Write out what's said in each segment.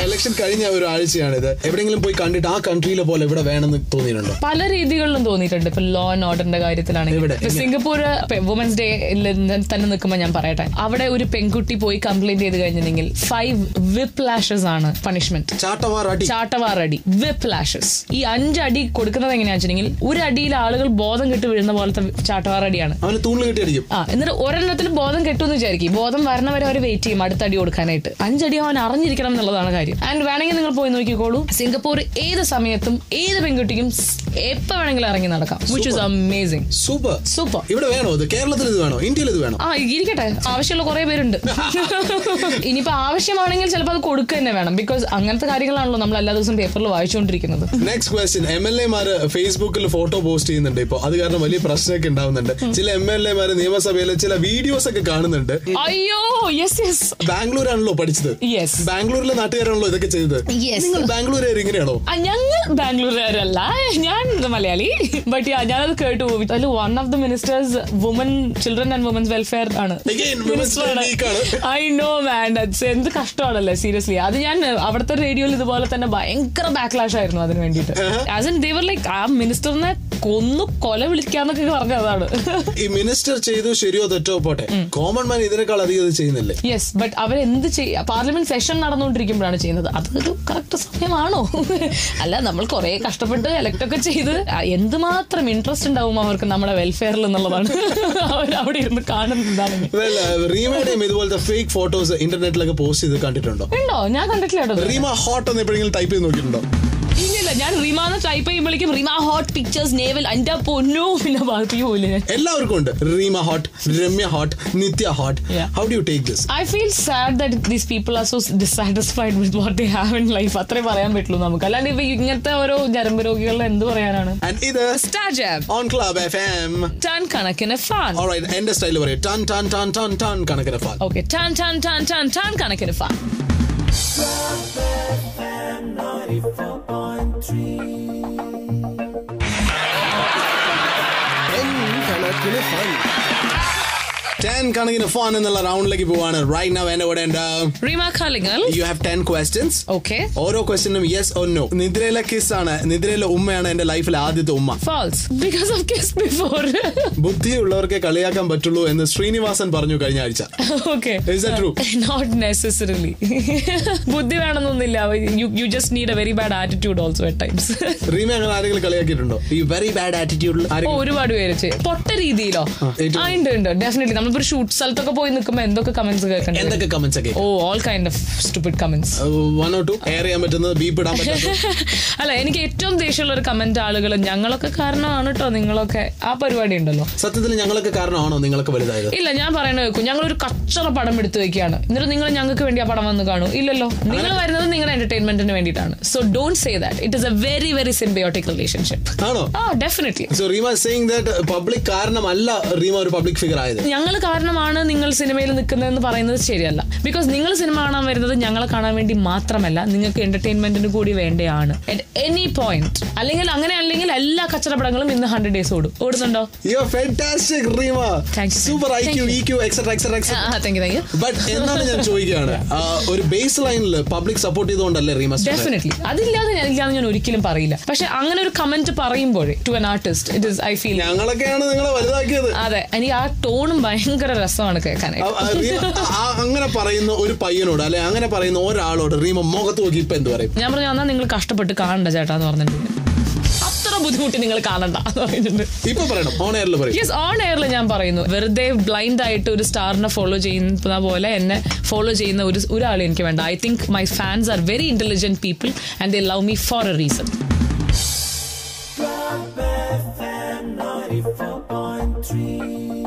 Election കഴിഞ്ഞ ഒരു ആഴ്ചയാണിത്. എവിടെയെങ്കിലും പോയി കണ്ടിട്ട് ആ കൺട്രിയിലെ പോലെ ഇവിടെ വേണമെന്ന് തോന്നിയിട്ടുണ്ടോ? പല രീതികളിലും തോന്നിയിട്ടുണ്ട്. ഇപ്പൊ ലോ ആൻഡ് ഓർഡറിന്റെ കാര്യത്തിലാണെങ്കിൽ സിംഗപ്പൂർ വുമൻസ് ഡേ തന്നെ നിൽക്കുമ്പോൾ ഞാൻ പറയട്ടെ, അവിടെ ഒരു പെൺകുട്ടി പോയി കംപ്ലൈന്റ് ചെയ്ത് കഴിഞ്ഞിട്ടുണ്ടെങ്കിൽ 5 whip lashes ആണ് പണിഷ്മെന്റ്. ചാട്ടവാറടി whip lashes. ഈ 5 അടി കൊടുക്കുന്നത് എങ്ങനെയാണെന്ന് വെച്ചിട്ടുണ്ടെങ്കിൽ ഒരു അടിയിൽ ആളുകൾ ബോധം കെട്ട് വീഴുന്ന പോലത്തെ ചാട്ടവാറടിയാണ്. എന്നിട്ട് ഒരെണ്ണത്തിൽ ബോധം കെട്ടുമെന്ന് വിചാരിക്കും. ബോധം വരണവരെ അവർ വെയിറ്റ് ചെയ്യും അടുത്ത അടി കൊടുക്കാനായിട്ട്. 5 അടി അവൻ അറിഞ്ഞിരിക്കണം എന്നുള്ളതാണ് കാര്യം. ആൻഡ് വേണമെങ്കിൽ നിങ്ങൾ പോയി നോക്കിക്കോളൂ, സിംഗപ്പൂർ ഏത് സമയത്തും ഏത് പെൺകുട്ടിക്കും എപ്പോ വേണമെങ്കിലും ഇറങ്ങി നടക്കാം. Which is amazing. സൂപ്പർ. ഇവിടെ വേണോ? കേരളത്തിൽ ഇത് വേണോ? ഇന്ത്യയിൽ ഇത് വേണോ? ഇരിക്കട്ടെ, ആവശ്യമുള്ള കുറെ പേരുണ്ട്. ഇനിയിപ്പോ ആവശ്യമാണെങ്കിൽ ചിലപ്പോൾ അത് കൊടുക്കുക തന്നെ വേണം. ബിക്കോസ് അങ്ങനത്തെ കാര്യങ്ങളാണല്ലോ നമ്മൾ എല്ലാ ദിവസവും പേപ്പറിൽ വായിച്ചുകൊണ്ടിരിക്കുന്നത്. Next question. MLA-മാര് ഫേസ്ബുക്കിൽ ഫോട്ടോ പോസ്റ്റ് ചെയ്യുന്നുണ്ട്. ഇപ്പൊ അത് കാരണം വലിയ പ്രശ്നമൊക്കെ ഉണ്ടാവുന്നുണ്ട്. ചില MLA-മാര് നിയമസഭയിലെ ചില വീഡിയോസ് ഒക്കെ കാണുന്നുണ്ട്. അയ്യോ യെസ്. ബാംഗ്ലൂരാണല്ലോ പഠിച്ചത്. ബാംഗ്ലൂരിലെ നാട്ടുകാരാണല്ലോ ഇതൊക്കെ ചെയ്തത്. നിങ്ങൾ ബാംഗ്ലൂരുകാർ ഇങ്ങനെയാണോ? ഞങ്ങൾ ബാംഗ്ലൂരുകാരല്ല, ഞാൻ മലയാളി. ബട്ട് ഞാനത് കേട്ടു. അതിൽ one of the ministers woman children and women's welfare ആണ്. ഐ നോ മാൻ, എന്ത് കഷ്ടമാണല്ലേ സീരിയസ്ലി. അത് ഞാൻ അവിടുത്തെ റേഡിയോയിൽ ഇതുപോലെ തന്നെ ഭയങ്കര ബാക്ക്ലാഷ് ആയിരുന്നു അതിന് വേണ്ടിയിട്ട്. As in they were like ആ മിനിസ്റ്ററിനെ കൊല വിളിക്കാന്നൊക്കെ പറഞ്ഞതാണ്. ഈ മിനിസ്റ്റർ ചെയ്തു ശരിയോ തെറ്റോ പോട്ടെ, കോമൺ മാൻ ഇതിനേക്കാൾ അധികം ചെയ്യുന്നില്ലേ? യെസ്, ബട്ട് അവരെന്ത് ചെയ്യാ? പാർലമെന്റ് സെഷൻ നടന്നുകൊണ്ടിരിക്കുമ്പോഴാണ് ചെയ്യുന്നത്. അതൊരു കറക്റ്റ് സമയമാണോ? അല്ല, നമ്മൾ കുറെ കഷ്ടപ്പെട്ട് എലക്ട് ഒക്കെ ചെയ്ത് എന്തുമാത്രം ഇൻട്രസ്റ്റ് ഉണ്ടാവും അവർക്ക് നമ്മുടെ വെൽഫെയറിൽ എന്നുള്ളതാണ് അവർ അവിടെ ഇരുന്ന് കാണുന്നതാണ്. റീമയുടെയും ഇതുപോലത്തെ ഫേക്ക് ഫോട്ടോസ് ഇന്റർനെറ്റിലൊക്കെ പോസ്റ്റ് ചെയ്ത് കണ്ടിട്ടുണ്ടോ? ഉണ്ടോ? ഞാൻ കണ്ടിട്ടില്ല. റീമ ഹോട്ട് എന്ന് എപ്പോഴെങ്കിലും ടൈപ്പ് ചെയ്ത് നോക്കിയിട്ടുണ്ടോ? ഇല്ല, ഞാൻ റീമാന്ന് ടൈപ്പ് ചെയ്യുമ്പോഴേക്കും റീമ ഹോട്ട് പിക്ചേഴ്സ് നേവൽ എന്റെ പൊന്നോ പിന്നെ ബാക്കി പോലെ എല്ലാവർക്കും ഉണ്ട്. Reema hot, Ramya hot, Nitya hot. How do you take this? I feel sad that these people are so dissatisfied with what they have in life. അത്രേ പറയാൻ പറ്റുള്ളൂ നമുക്ക്. അല്ലാണ്ട് ഇപ്പൊ ഇങ്ങനത്തെ ഓരോ ഞരമ്പ് രോഗികളുടെ എന്ത് പറയാനാണ്? ഇത് star jam on Club FM. Ton കണക്കിന് ഫാൻ. Alright, എന്റെ സ്റ്റൈൽ പറയും ton ton ton ton ton കണക്കിന് fun. Okay, ton ton ton ton ton കണക്കിന് ഫാൻ. കണക്കിന് ഫൺ എന്നുള്ള റൗണ്ടിലേക്ക് പോവാണ്. റൈറ്റ് നൗ എന്റെ കൂടെ ഉണ്ട് Reema Kallingal. You have 10 questions. Okay. ഓരോ ക്വസ്റ്റ്യനും യെസ് ഓർ നോ. നിദ്രയിലെ കിസ് ആണ്, നിദ്രയിലെ ഉമ്മയാണ് എന്റെ ലൈഫിലെ ആദ്യത്തെ ഉമ്മ. False, because of kiss before. ബുദ്ധിയുള്ളവർക്ക് കളിയാക്കാൻ പറ്റുള്ളൂ എന്ന് ശ്രീനിവാസൻ പറഞ്ഞു കഴിഞ്ഞ ആഴ്ച. Okay. Is that true? Not necessarily. ബുദ്ധി വേണമെന്നൊന്നില്ല. You just need a very bad attitude also at times. Reema അങ്ങനെ ആരെങ്കിലും കളിയാക്കിയിട്ടുണ്ടോ? ഈ വെരി ബാഡ് ആറ്റിറ്റ്യൂഡിൽ ഒരുപാട് പേര് പൊട്ട രീതിയിലോ? ഉണ്ട് ഡെഫിനറ്റ്ലി. നമ്മളിപ്പോ ഒരു ഷൂട്ട് സ്ഥലത്തൊക്കെ പോയി നിൽക്കുമ്പോൾ എന്തൊക്കെ കമന്റ്സ് കേൾക്കണ്ടേ? എന്തൊക്കെ കമന്റ്സ് ഒക്കെ? All kind of stupid comments. 1 or 2 air ചെയ്യാൻ പറ്റുന്നത്, ബീപ്പ് ഇടാൻ പറ്റുന്നത്. അല്ല, എനിക്ക് ഏറ്റവും ദേഷ്യമുള്ള ഒരു കമന്റ് ആളുകൾ ഞങ്ങളൊക്കെ കാരണമാണ് കേട്ടോ നിങ്ങളൊക്കെ, ആ പരിപാടി ഉണ്ടല്ലോ. സത്യത്തിൽ ഞങ്ങളൊക്കെ കാരണമാണോ നിങ്ങൾക്ക് വലുതായത്? ഇല്ല, ഞാൻ പറയണത് കേൾക്കും. ഞങ്ങളൊരു കച്ചറ പടം എടുത്തു വെക്കുകയാണ്, എന്നിട്ട് നിങ്ങൾ ഞങ്ങൾക്ക് വേണ്ടി ആ പടം വന്ന് കാണൂ. ഇല്ലല്ലോ, നിങ്ങൾ വരുന്നത് നിങ്ങളുടെ എന്റർടൈൻമെന്റിന് വേണ്ടിയിട്ടാണ്. So don't say that. It is a very very symbiotic relationship. ആണോ? Definitely. So Reema saying that public കാരണമല്ല റീമ ഒരു പബ്ലിക് ഫിഗർ ആയത്. ഞങ്ങൾ കാരണമാണ് നിങ്ങൾ സിനിമയിൽ നിൽക്കുന്നതെന്ന് പറയുന്നത് ശരിയല്ല. ബിക്കോസ് നിങ്ങൾ സിനിമ കാണാൻ വരുന്നത് ഞങ്ങളെ കാണാൻ വേണ്ടി മാത്രമല്ല, നിങ്ങൾക്ക് എന്റർടൈൻമെന്റിന് കൂടി വേണ്ടിയാണ് അറ്റ് എനി പോയിന്റ്. അല്ലെങ്കിൽ അങ്ങനെ അല്ലെങ്കിൽ എല്ലാ കച്ചറപ്പടങ്ങളും ഇന്ന് 100 days ഓടുന്നുണ്ടോ? എന്നാണ് ഞാൻ ചോദിക്കുകയാണ്, ഒരു ബേസ് ലൈനിൽ പബ്ലിക് സപ്പോർട്ട് ചെയ്തുകൊണ്ടല്ലേ റീമ? ഡെഫിനറ്റ്ലി. അതില്ലാതെ ഞാൻ ഒരിക്കലും പറയില്ല. പക്ഷെ അങ്ങനെ ഒരു കമന്റ് പറയുമ്പോൾ to an artist it is I feel ഞങ്ങളൊക്കെയാണ് നിങ്ങളെ വലുതാക്കിയത്. അതെ, എനിക്ക് ആ ടോണും ഭയങ്കര രസമാണ് കേൾക്കാനായിട്ട്. അങ്ങനെ പറയുന്ന ഒരു പയ്യനോട് അല്ലെ അങ്ങനെ പറയുന്ന ഒരാളോട് റീമ മുഖത്ത് നോക്കി ഇപ്പൊ എന്ത് പറയും? ഞാൻ പറഞ്ഞു, എന്നാൽ നിങ്ങൾ കഷ്ടപ്പെട്ട് കാണണ്ട ചേട്ടാ എന്ന് പറഞ്ഞിട്ടുണ്ട്. അത്ര ബുദ്ധിമുട്ടി നിങ്ങൾ കാണണ്ട എന്ന് പറഞ്ഞിട്ടുണ്ട്. ഇപ്പൊ പറയണം, ഓൺ എയറിൽ പറയും. യെസ്, ഓൺ എയറിൽ ഞാൻ പറയുന്നു. വെറുതെ ബ്ലൈൻഡ് ആയിട്ട് ഒരു സ്റ്റാറിനെ ഫോളോ ചെയ്യുന്ന പോലെ എന്നെ ഫോളോ ചെയ്യുന്ന ഒരാളെ എനിക്ക് വേണ്ട. I think my fans are very intelligent people and they love me for A reason.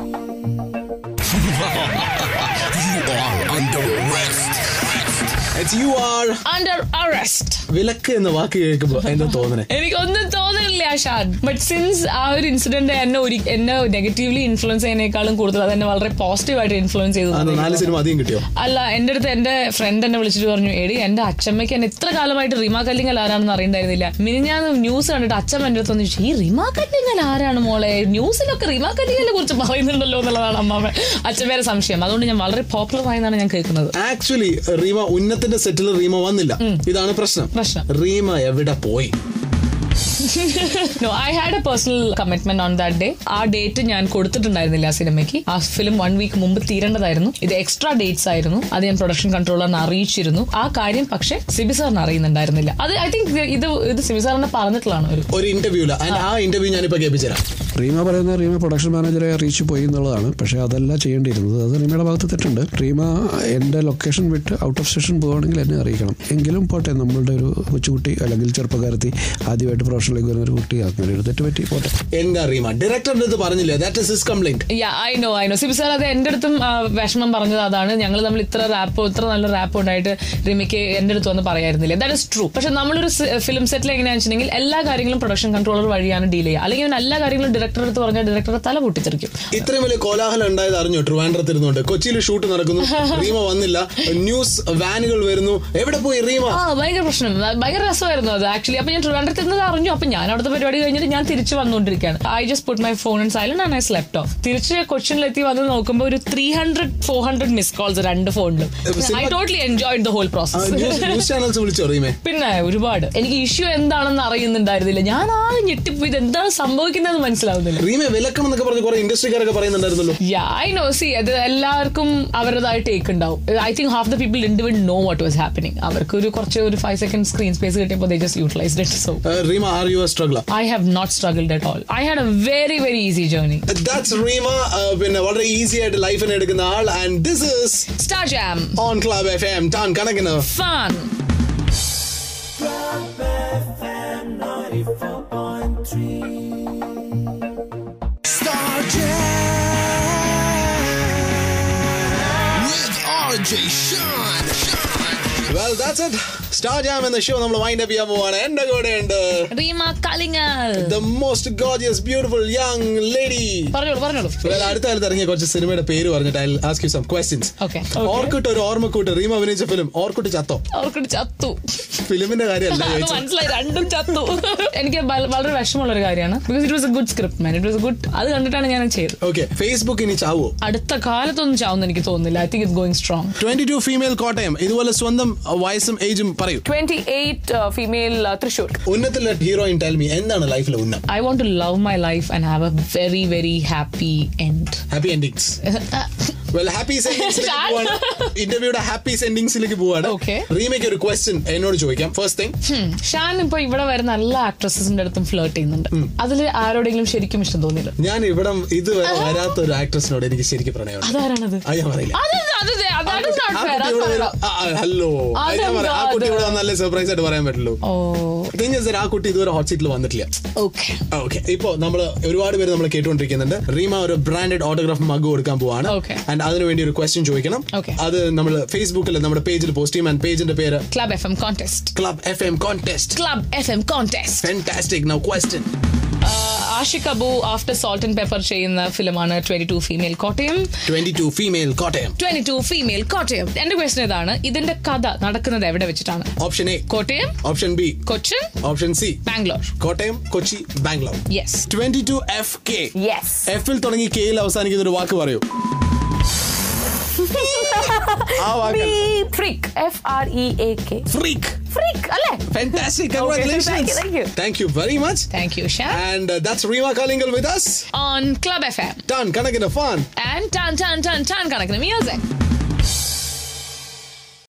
You are under arrest. വിലക്ക് എന്ന വാക്ക് കേൾക്കുമ്പോ എന്താ തോന്നണേ? എനിക്കൊന്നും തോന്നില്ല. ഡെഫിനറ്റ്ലി ആഷാദ്. ബട്ട് സിൻസ് ആ ഒരു ഇൻസിഡന്റ് എന്നെ നെഗറ്റീവ്ലി ഇൻഫ്ലുവൻസ് ചെയ്യുന്നതിനേക്കാളും കൂടുതൽ അതെന്നെ വളരെ പോസിറ്റീവായിട്ട് ഇൻഫ്ലുവൻസ് ചെയ്തു. 4 സിനിമ അധികം കിട്ടിയോ? അല്ല, എന്റെ അടുത്ത് എന്റെ ഫ്രണ്ട് എന്നെ വിളിച്ചിട്ട് പറഞ്ഞു, എടി എന്റെ അച്ഛമ്മയ്ക്ക് എന്നെ ഇത്ര കാലമായിട്ട് റീമ കല്ലിങ്ങൽ ആരാണെന്ന് അറിയണ്ടായിരുന്നില്ല. ഞാൻ ന്യൂസ് കണ്ടിട്ട് അച്ഛമ്മ എന്റെ അടുത്ത് ചോദിച്ചു, ഈ റീമ കല്ലിങ്ങൽ ആരാണ് മോളെ, ന്യൂസിലൊക്കെ റീമ കല്ലിങ്ങലിനെ കുറിച്ച് പറയുന്നുണ്ടല്ലോ എന്നുള്ളതാണ് അച്ഛമ്മേരെ സംശയം. അതുകൊണ്ട് ഞാൻ വളരെ പോപ്പുലർ ആയെന്നാണ് ഞാൻ കേൾക്കുന്നത്. ആക്ച്വലി റീമ ഉന്നത്തിന്റെ സെറ്റിൽ റീമ വന്നില്ല, ഇതാണ് പ്രശ്നം. റീമ എവിടെ പോയി? No, I had a personal commitment on that day. ആ ഡേറ്റ് ഞാൻ കൊടുത്തിട്ടുണ്ടായിരുന്നില്ല ആ സിനിമയ്ക്ക്. ആ ഫിലിം 1 വീക്ക് മുമ്പ് തീരേണ്ടതായിരുന്നു. ഇത് എക്സ്ട്രാ ഡേറ്റ്സ് ആയിരുന്നു. അത് ഞാൻ പ്രൊഡക്ഷൻ കൺട്രോളറിനെ അറിയിച്ചിരുന്നു. ആ കാര്യം പക്ഷേ സിബി സാറിന് അറിയുന്നുണ്ടായിരുന്നില്ല. അത് ഐ തിങ്ക് ഇത് സിബി സാറിനെ പറഞ്ഞിട്ടുള്ളതാണ് ഒരു ഇന്റർവ്യൂല്. ആ ഇന്റർവ്യൂ ഞാനിപ്പോ കേൾപ്പിച്ചുതരാം. റീമ പറയുന്നത് റീമ പ്രൊഡക്ഷൻ മാനേജറെ അറിയിച്ചു പോയി എന്നുള്ളതാണ്. പക്ഷേ അതല്ല ചെയ്യേണ്ടിയിരുന്നത്. അത് റീമയുടെ ഭാഗത്ത് തെറ്റുണ്ട്. റീമ എൻ്റെ ലൊക്കേഷൻ വിട്ട് ഔട്ട് ഓഫ് സ്റ്റേഷൻ പോവുകയാണെങ്കിൽ എന്നെ അറിയിക്കണം. എങ്കിലും പോട്ടെ, നമ്മളുടെ ഒരു കൊച്ചുകുട്ടി അല്ലെങ്കിൽ ചെറുപ്പക്കാരത്തി ആദ്യമായിട്ട് പ്രൊഫഷനിലേക്ക് വരുന്ന ഒരു കുട്ടി, അങ്ങനെ ഒരു തെറ്റ് പറ്റി പോട്ടെ. എന്താ റീമ ഡയറക്ടറുടെ അടുത്ത് പറഞ്ഞില്ലേ? That is his complaint. I know Sibi sir അത് എന്റെ അടുത്തും വിഷമം പറഞ്ഞത് അതാണ്. ഞങ്ങൾ തമ്മിൽ ഇത്ര നല്ല റാപ്പ് ഉണ്ടായിട്ട് റീമയ്ക്ക് എന്റെ അടുത്ത് വന്ന് പറയായിരുന്നില്ല. That is true. പക്ഷെ നമ്മളൊരു ഫിലിം സെറ്റിൽ എങ്ങനെയാണെന്ന് വെച്ചിട്ടുണ്ടെങ്കിൽ എല്ലാ കാര്യങ്ങളും പ്രൊഡക്ഷൻ കൺട്രോളർ വഴിയാണ് ഡീൽ ചെയ്യുക. അല്ലെങ്കിൽ എല്ലാ കാര്യങ്ങളും ഡയറക്ടർ അടുത്ത് പറഞ്ഞാൽ ഡയറക്ടറെ തല പൊട്ടിത്തെറിക്കും. ഇത്രയും വലിയ കോലാഹലം ഉണ്ടായത് അറിഞ്ഞോ? ട്രിവാൻഡ്രത്ത് ഇരുന്നുകൊണ്ട് കൊച്ചിയിൽ ഷൂട്ട് നടക്കുന്നു, റീമ വന്നില്ല, ന്യൂസ് വാനുകൾ വരുന്നു, എവിടെ പോയി റീമ? ഭയങ്കര പ്രശ്നം, ഭയങ്കര രസമായിരുന്നു അത് ആക്ച്വലി. അപ്പൊ ഞാൻ ട്രിവാൻഡ്രത്ത് ഇരുന്നത് അറിഞ്ഞു. അപ്പൊ ഞാൻ അവിടുത്തെ പരിപാടി കഴിഞ്ഞിട്ട് ഞാൻ തിരിച്ചു വന്നുകൊണ്ടിരിക്കുകയാണ്. I just put my phone in silent and I slept of. തിരിച്ച് കൊച്ചിനിലെത്തി വന്ന് നോക്കുമ്പോൾ ഒരു 300-400 മിസ് കോൾസ് 2 ഫോണിലും. I totally enjoyed the whole process. പിന്നെ ഒരുപാട് എനിക്ക് ഇഷ്യൂ എന്താണെന്ന് അറിയുന്നുണ്ടായിരുന്നില്ല. ഞാൻ ആകെ ഞെട്ടിപ്പോയി, ഇത് എന്താണ് സംഭവിക്കുന്നത് മനസ്സിലാവുന്നില്ല. വിലക്കണം എന്നൊക്കെ പറഞ്ഞ് കുറെ ഇൻഡസ്ട്രിക്കാരൊക്കെ പറയുന്നുണ്ടായിരുന്നല്ലോ. ഐ നോ, സി അത് എല്ലാവർക്കും അവരുടേതായ ടേക്ക് ഉണ്ടാവും. I think half the people didn't even know what was happening. അവർക്ക് ഒരു 5 സെക്കൻഡ് സ്ക്രീൻ സ്പേസ് കിട്ടിയപ്പോൾ they just utilized it. So Reema, are you a struggler? I have not struggled at all. I had a very very easy journey. That's Reema, പിന്നെ വളരെ easy ആയിട്ട് ലൈഫിനെ എടുക്കുന്ന ആൾ. And this is Star Jam on Club FM. Tan കണക്കിന് fun. Club FM 94.3. Star Jam with RJ Sean. Well, that's it. Star Jam എന്ന show നമ്മൾ wind up ചെയ്യാൻ പോവാണ്. എന്റെ കൂടെ ഉണ്ട് Reema കലിങ്ങൽ, the most gorgeous beautiful young lady. പറഞ്ഞോളൂ. അടുത്ത കാലത്ത് ഇറങ്ങിയ കുറച്ച് സിനിമയുടെ പേര് പറഞ്ഞിട്ട് I'll ask you some questions. Okay. ഓർക്കുട്ട് ഒരു ഓർമ്മക്കൂട്ട്. റീമ അഭിനയിച്ച ഫിലിം ഓർക്കുട്ട് ചത്തോ? ഓർക്കുട്ട് ചത്തു. ഫിലിമിന്റെ കാര്യമല്ല മനസ്സിലായി, രണ്ടും ചത്തു. എനിക്ക് വളരെ വിഷമമുള്ള ഒരു കാര്യമാണ്. Because it was A good script man. It was A good. അത് കണ്ടിട്ടാണ് ഞാൻ ചെയ്തത്. ഓക്കെ, ഫേസ്ബുക്ക് ഇനി ചാവോ? അടുത്ത കാലത്തൊന്നും ചാവുന്ന എനിക്ക് തോന്നുന്നില്ല. I think it's going strong. 22 female Kottayam. ഇതുപോലെ സ്വന്തം വയസ്സും ഏജും പറയൂ. 28 ഫീമെയിൽ തൃശ്ശൂർ. ഉന്നത്തിലെ ഹീറോയിൻ ടെൽ മീ, എന്താണ് ലൈഫിലെ ഉന്നം? I want to love my life and have a very very happy end. Happy endings. Well, happy endings. ഇന്റർവ്യൂടെ ഹാപ്പി എൻഡിങ്സിലേക്ക് പോവാണ്. റീമയ്ക്ക് ഒരു ക്വസ്റ്റ്യൻ എന്നോട് ചോദിക്കാം. ഫസ്റ്റ് തിങ്, ഷാൻ ഇപ്പൊ ഇവിടെ വരുന്ന എല്ലാ ആക്ട്രസിന്റെ അടുത്തും ഫ്ലേർട്ട് ചെയ്യുന്നുണ്ട്. അതിൽ ആരോടെങ്കിലും ശരിക്കും ഇഷ്ടം തോന്നിയില്ല? ഞാൻ ഇവിടെ ഇതുവരെ വരാത്ത ഒരു ആക്ട്രസിനോട് എനിക്ക് ശരിക്കും പ്രണയമാണ്. അതാരാണത്? ഞാൻ പറയില്ല. ഹലോ, ആ കുട്ടി ഇവിടെ നല്ല സർപ്രൈസ് ആയിട്ട് പറയാൻ പറ്റുള്ളൂ. ആ കുട്ടി ഇതുവരെ ഹോട്ട് സീറ്റിൽ വന്നിട്ടില്ല. ഓക്കെ, ഇപ്പൊ നമ്മള് ഒരുപാട് പേര് നമ്മൾ കേട്ടുകൊണ്ടിരിക്കുന്നുണ്ട്. റീമ ഒരു ബ്രാൻഡഡ് ഓട്ടോഗ്രാഫ് മഗ് കൊടുക്കാൻ പോവാണ്. ആൻഡ് അതിനുവേണ്ടി ഒരു ക്വസ്റ്റ്യൻ ചോദിക്കണം. അത് നമ്മൾ ഫേസ്ബുക്കിൽ നമ്മുടെ പേജിൽ പോസ്റ്റ് ചെയ്യും. ആൻഡ് പേജിന്റെ പേര് Club FM Contest. Club FM Contest. Club FM Contest. Fantastic. Now question. Aashiq Abu after salt and pepper ചെയ്യുന്ന ഫിലിമാണ് 22 female Kottayam. 22 female Kottayam. 22 female Kottayam. എന്റെ ക്വസ്റ്റൻ ഇതാണ്, ഇതിന്റെ കഥ നടക്കുന്നത് എവിടെ വെച്ചിട്ടാണ്? Option A Kottayam, option B Cochin, option C Bangalore. Kottayam, Kochi, Bangalore. Yes. 22 FK. Yes. എഫിൽ തുടങ്ങി കെയിൽ അവസാനിക്കുന്ന ഒരു വാക്ക് പറയൂ. ഫ്രീക്ക്. FREAK. ഫ്രീക്ക്. Freak, അല്ലേ? Fantastic. Congratulations. Thank you. Thank you very much. Thank you, Shan. And that's Reema Kalingal with us on Club FM. Tan Kanakina Fun. And Tan Kanakina Music.